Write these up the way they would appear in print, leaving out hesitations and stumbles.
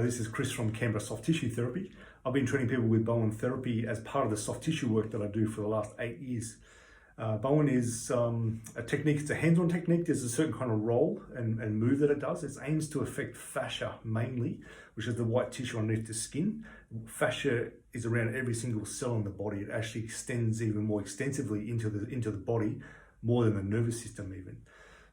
This is Chris from Canberra Soft Tissue Therapy. I've been training people with Bowen therapy as part of the soft tissue work that I do for the last 8 years. Bowen is a technique, it's a hands-on technique. There's a certain kind of roll and move that it does. It aims to affect fascia mainly, which is the white tissue underneath the skin. Fascia is around every single cell in the body. It actually extends even more extensively into the body, more than the nervous system even.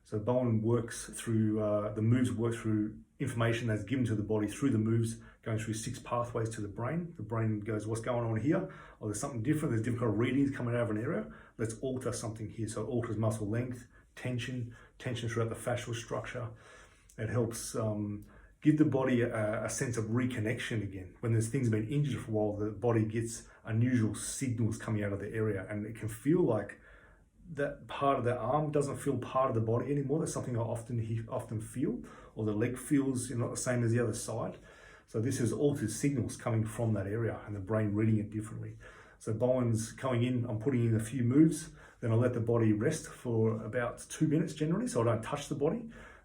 So Bowen works through, the moves work through information that's given to the body through the moves, going through 6 pathways to the brain. The brain goes, what's going on here? Oh, there's something different. There's different kind of readings coming out of an area. Let's alter something here. So it alters muscle length, tension throughout the fascial structure. It helps give the body a sense of reconnection again. When there's things been injured for a while, the body gets unusual signals coming out of the area, and it can feel like that part of the arm doesn't feel part of the body anymore. That's something I often feel, or the leg feels not the same as the other side. So this is altered signals coming from that area and the brain reading it differently. So Bowen's coming in, I'm putting in a few moves, then I'll let the body rest for about 2 minutes generally, so I don't touch the body.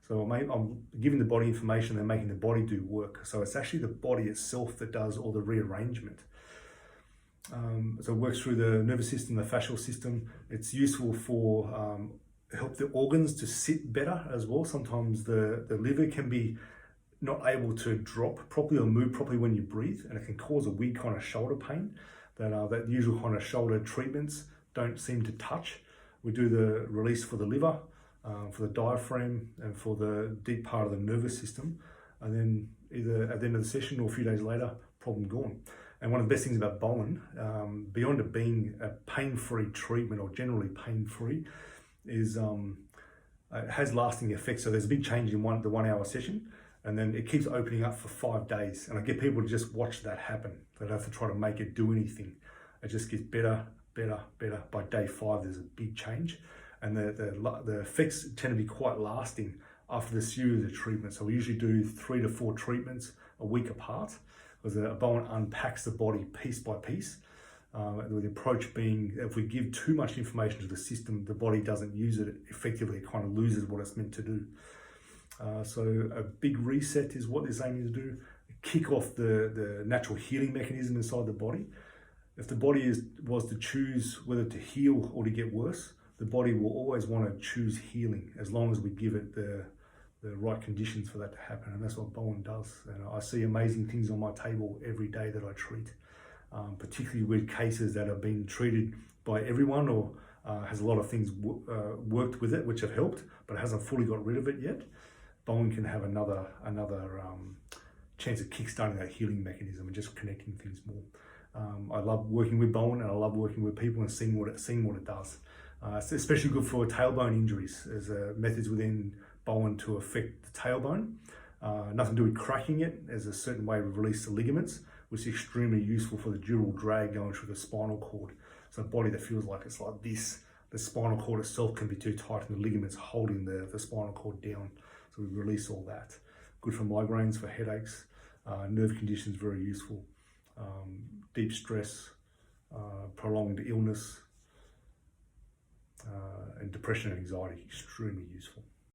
So I'm giving the body information and making the body do work. So it's actually the body itself that does all the rearrangement. So it works through the nervous system, the fascial system. It's useful for help the organs to sit better as well. Sometimes the liver can be not able to drop properly or move properly when you breathe, and it can cause a weird kind of shoulder pain that usual kind of shoulder treatments don't seem to touch. We do the release for the liver, for the diaphragm, and for the deep part of the nervous system, and then either at the end of the session or a few days later, problem gone. And one of the best things about Bowen, beyond it being a pain-free treatment or generally pain-free, is it has lasting effects. So there's a big change in the 1 hour session, and then it keeps opening up for 5 days. And I get people to just watch that happen. They don't have to try to make it do anything. It just gets better, better, better. By day 5, there's a big change. And the effects tend to be quite lasting after the series of treatments. So we usually do 3 to 4 treatments a week apart, because Bowen unpacks the body piece by piece. With the approach being, if we give too much information to the system, the body doesn't use it effectively. It kind of loses what it's meant to do. So a big reset is what it's aiming to do. Kick off the natural healing mechanism inside the body. If the body was to choose whether to heal or to get worse, the body will always want to choose healing, as long as we give it the right conditions for that to happen. And that's what Bowen does. And I see amazing things on my table every day that I treat, particularly with cases that have been treated by everyone, or has a lot of things worked with it which have helped, but hasn't fully got rid of it yet. Bowen can have another chance of kickstarting that healing mechanism and just connecting things more. I love working with Bowen, and I love working with people and seeing what it does. It's especially good for tailbone injuries. There's methods within Bowen to affect the tailbone. Nothing to do with cracking it. There's a certain way we release the ligaments, which is extremely useful for the dural drag going through the spinal cord. So a body that feels like it's like this, the spinal cord itself can be too tight and the ligaments holding the spinal cord down. So we release all that. Good for migraines, for headaches, nerve conditions, very useful. Deep stress, prolonged illness, and depression and anxiety, extremely useful.